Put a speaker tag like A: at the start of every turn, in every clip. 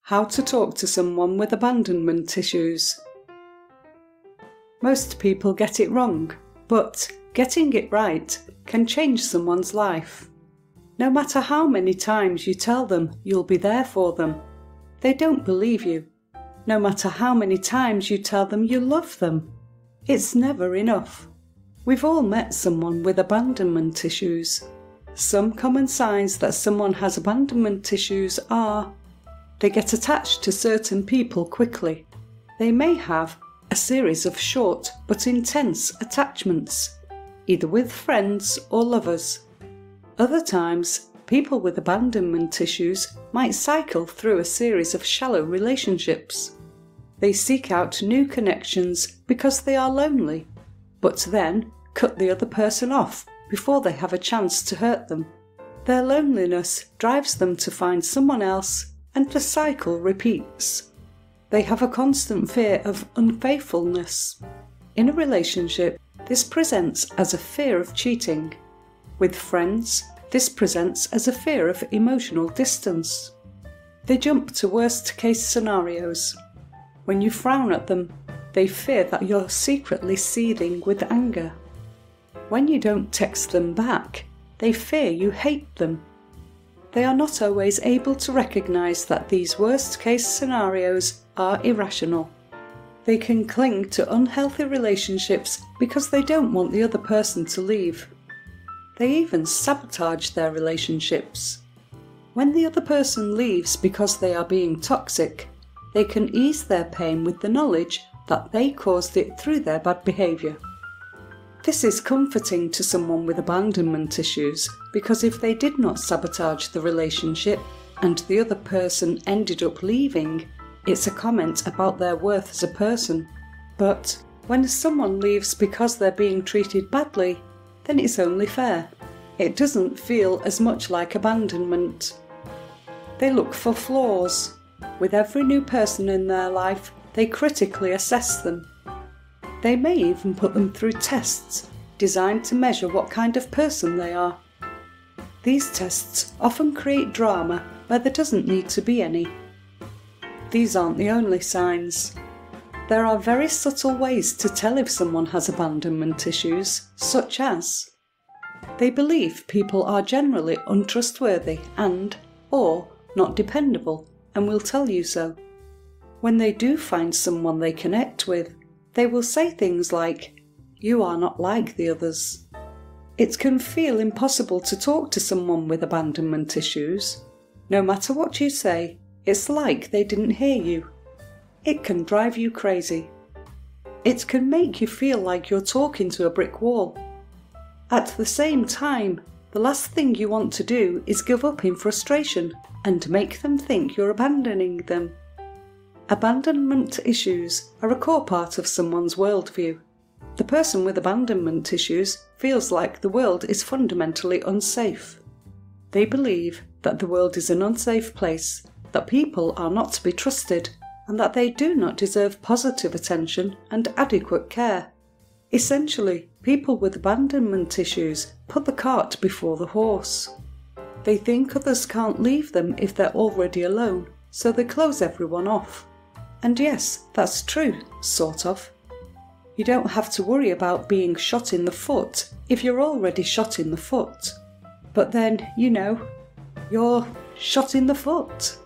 A: How to talk to someone with abandonment issues. Most people get it wrong, but getting it right can change someone's life. No matter how many times you tell them you'll be there for them, they don't believe you. No matter how many times you tell them you love them, it's never enough. We've all met someone with abandonment issues. Some common signs that someone has abandonment issues are: they get attached to certain people quickly. They may have a series of short but intense attachments, either with friends or lovers. Other times, people with abandonment issues might cycle through a series of shallow relationships. They seek out new connections because they are lonely, but then cut the other person off before they have a chance to hurt them. Their loneliness drives them to find someone else, and the cycle repeats. They have a constant fear of unfaithfulness. In a relationship, this presents as a fear of cheating. With friends, this presents as a fear of emotional distance. They jump to worst-case scenarios. When you frown at them, they fear that you're secretly seething with anger. When you don't text them back, they fear you hate them. They are not always able to recognize that these worst-case scenarios are irrational. They can cling to unhealthy relationships because they don't want the other person to leave. They even sabotage their relationships. When the other person leaves because they are being toxic, they can ease their pain with the knowledge that they caused it through their bad behavior. This is comforting to someone with abandonment issues, because if they did not sabotage the relationship and the other person ended up leaving, it's a comment about their worth as a person. But when someone leaves because they're being treated badly, then it's only fair. It doesn't feel as much like abandonment. They look for flaws. With every new person in their life, they critically assess them. They may even put them through tests designed to measure what kind of person they are. These tests often create drama where there doesn't need to be any. These aren't the only signs. There are very subtle ways to tell if someone has abandonment issues, such as: they believe people are generally untrustworthy or not dependable, and will tell you so. When they do find someone they connect with, they will say things like, "You are not like the others." It can feel impossible to talk to someone with abandonment issues. No matter what you say, it's like they didn't hear you. It can drive you crazy. It can make you feel like you're talking to a brick wall. At the same time, the last thing you want to do is give up in frustration and make them think you're abandoning them. Abandonment issues are a core part of someone's worldview. The person with abandonment issues feels like the world is fundamentally unsafe. They believe that the world is an unsafe place, that people are not to be trusted, and that they do not deserve positive attention and adequate care. Essentially, people with abandonment issues put the cart before the horse. They think others can't leave them if they're already alone, so they close everyone off. And yes, that's true, sort of. You don't have to worry about being shot in the foot if you're already shot in the foot. But then, you're shot in the foot.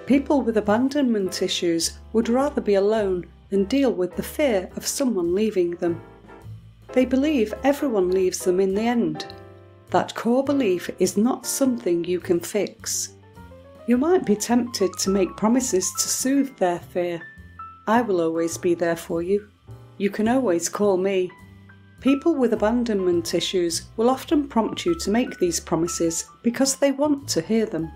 A: People with abandonment issues would rather be alone than deal with the fear of someone leaving them. They believe everyone leaves them in the end. That core belief is not something you can fix. You might be tempted to make promises to soothe their fear. "I will always be there for you. You can always call me." People with abandonment issues will often prompt you to make these promises because they want to hear them.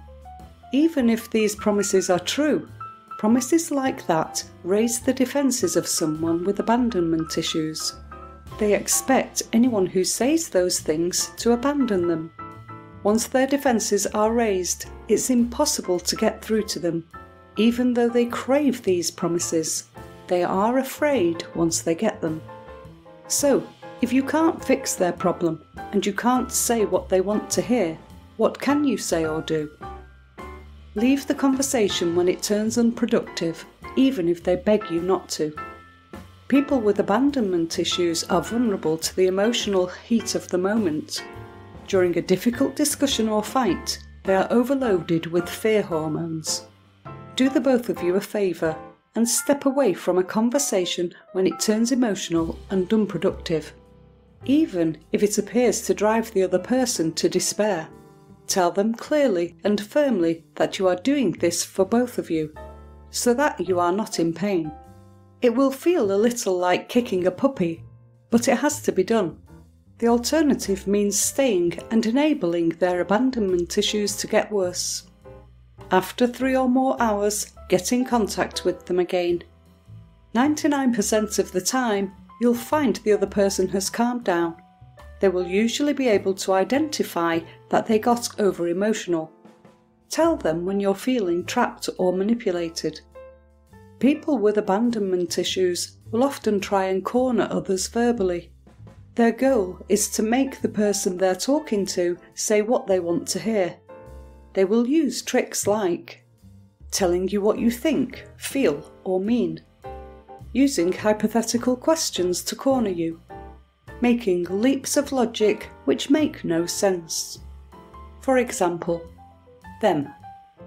A: Even if these promises are true, promises like that raise the defences of someone with abandonment issues. They expect anyone who says those things to abandon them. Once their defences are raised, it's impossible to get through to them. Even though they crave these promises, they are afraid once they get them. So, if you can't fix their problem and you can't say what they want to hear, what can you say or do? Leave the conversation when it turns unproductive, even if they beg you not to. People with abandonment issues are vulnerable to the emotional heat of the moment. During a difficult discussion or fight, they are overloaded with fear hormones. Do the both of you a favour and step away from a conversation when it turns emotional and unproductive, even if it appears to drive the other person to despair. Tell them clearly and firmly that you are doing this for both of you, so that you are not in pain. It will feel a little like kicking a puppy, but it has to be done. The alternative means staying and enabling their abandonment issues to get worse. After 3 or more hours, get in contact with them again. 99% of the time, you'll find the other person has calmed down. They will usually be able to identify that they got over-emotional. Tell them when you're feeling trapped or manipulated. People with abandonment issues will often try and corner others verbally. Their goal is to make the person they're talking to say what they want to hear. They will use tricks like telling you what you think, feel, or mean, using hypothetical questions to corner you, making leaps of logic which make no sense. For example, them: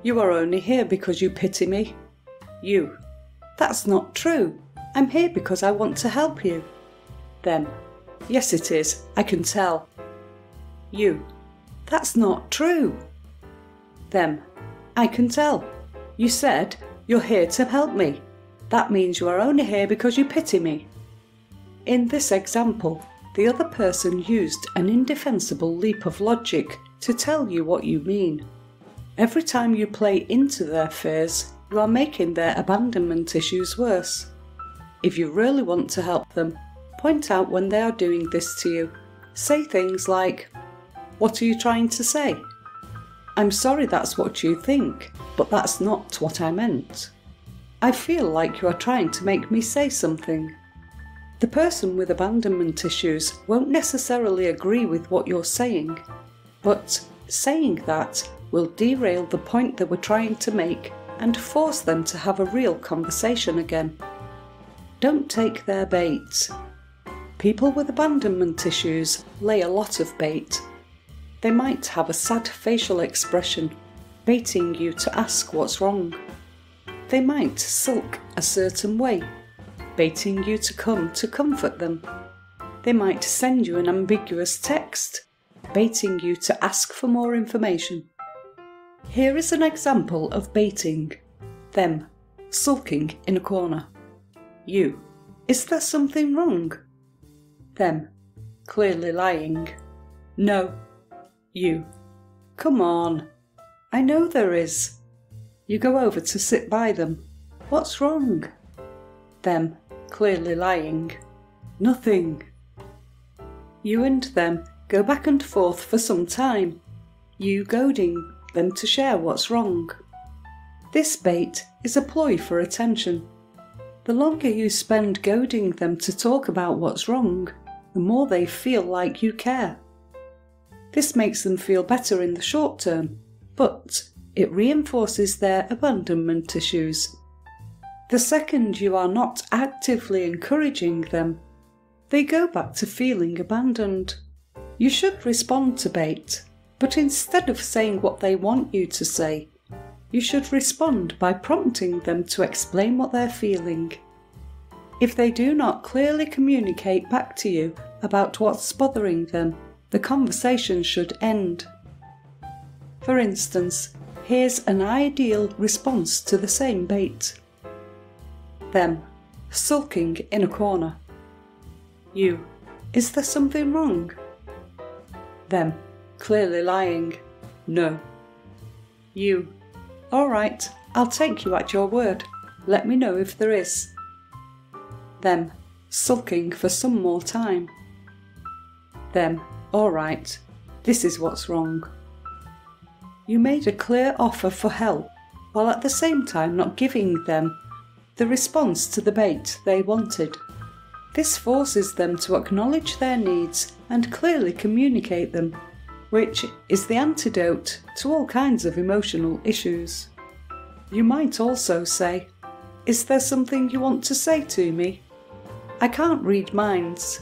A: "You are only here because you pity me." You: "That's not true. I'm here because I want to help you." Them: "Yes it is, I can tell." You: "That's not true." Them: "I can tell. You said you're here to help me. That means you are only here because you pity me." In this example, the other person used an indefensible leap of logic to tell you what you mean. Every time you play into their fears, you are making their abandonment issues worse. If you really want to help them, point out when they are doing this to you. Say things like, "What are you trying to say?" "I'm sorry that's what you think, but that's not what I meant." "I feel like you are trying to make me say something." The person with abandonment issues won't necessarily agree with what you're saying, but saying that will derail the point they were trying to make and force them to have a real conversation again. Don't take their bait. People with abandonment issues lay a lot of bait. They might have a sad facial expression, baiting you to ask what's wrong. They might sulk a certain way, baiting you to come to comfort them. They might send you an ambiguous text, baiting you to ask for more information. Here is an example of baiting. Them: sulking in a corner. You: "Is there something wrong?" Them: clearly lying. No. You: "Come on. I know there is." You go over to sit by them. "What's wrong?" Them: clearly lying. Nothing. You and them go back and forth for some time, you goading them to share what's wrong. This bait is a ploy for attention. The longer you spend goading them to talk about what's wrong, the more they feel like you care. This makes them feel better in the short term, but it reinforces their abandonment issues. The second you are not actively encouraging them, they go back to feeling abandoned. You should respond to bait, but instead of saying what they want you to say, you should respond by prompting them to explain what they're feeling. If they do not clearly communicate back to you about what's bothering them, the conversation should end. For instance, here's an ideal response to the same bait. Them: sulking in a corner. You: "Is there something wrong?" Them: clearly lying. No. You: "All right, I'll take you at your word. Let me know if there is." Them: sulking for some more time. Them: "All right, this is what's wrong." You made a clear offer for help, while at the same time not giving them the response to the bait they wanted. This forces them to acknowledge their needs and clearly communicate them, which is the antidote to all kinds of emotional issues. You might also say, "Is there something you want to say to me?" I can't read minds.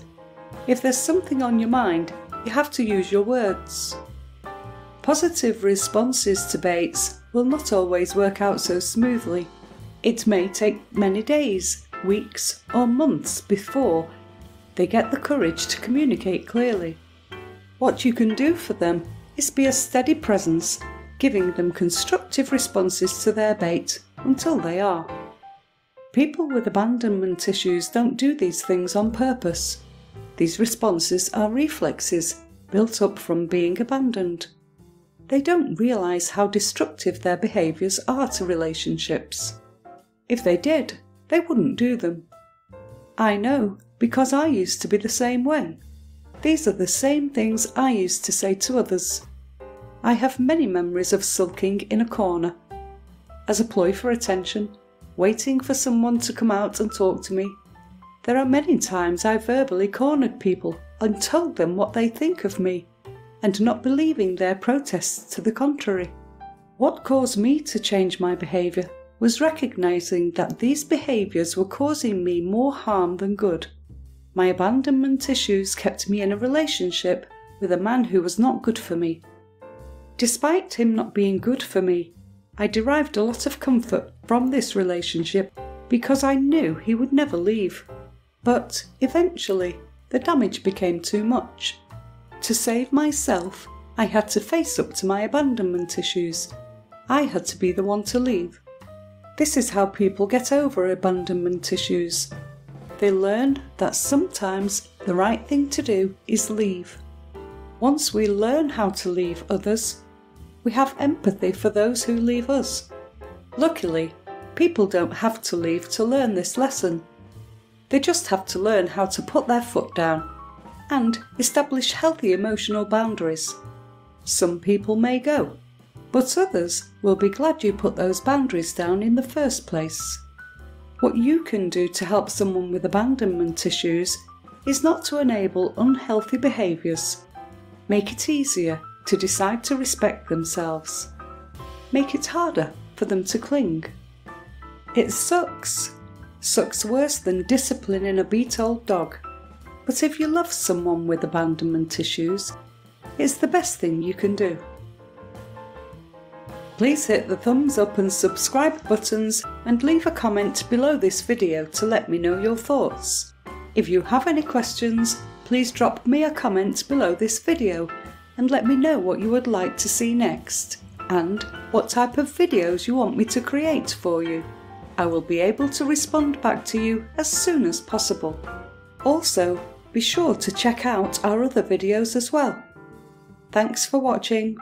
A: If there's something on your mind, you have to use your words. Positive responses to baits will not always work out so smoothly. It may take many days, weeks, or months before they get the courage to communicate clearly. What you can do for them is be a steady presence, giving them constructive responses to their bait until they are. People with abandonment issues don't do these things on purpose. These responses are reflexes built up from being abandoned. They don't realise how destructive their behaviours are to relationships. If they did, they wouldn't do them. I know, because I used to be the same way. These are the same things I used to say to others. I have many memories of sulking in a corner, as a ploy for attention, waiting for someone to come out and talk to me. There are many times I verbally cornered people and told them what they think of me, and not believing their protests to the contrary. What caused me to change my behaviour was recognising that these behaviours were causing me more harm than good. My abandonment issues kept me in a relationship with a man who was not good for me. Despite him not being good for me, I derived a lot of comfort from this relationship because I knew he would never leave. But eventually, the damage became too much. To save myself, I had to face up to my abandonment issues. I had to be the one to leave. This is how people get over abandonment issues. They learn that sometimes the right thing to do is leave. Once we learn how to leave others, we have empathy for those who leave us. Luckily, people don't have to leave to learn this lesson. They just have to learn how to put their foot down and establish healthy emotional boundaries. Some people may go, but others will be glad you put those boundaries down in the first place. What you can do to help someone with abandonment issues is not to enable unhealthy behaviours. Make it easier to decide to respect themselves. Make it harder for them to cling. It sucks worse than disciplining a beat old dog. But if you love someone with abandonment issues, it's the best thing you can do. Please hit the thumbs up and subscribe buttons and leave a comment below this video to let me know your thoughts. If you have any questions, please drop me a comment below this video and let me know what you would like to see next and what type of videos you want me to create for you. I will be able to respond back to you as soon as possible. Also, be sure to check out our other videos as well. Thanks for watching.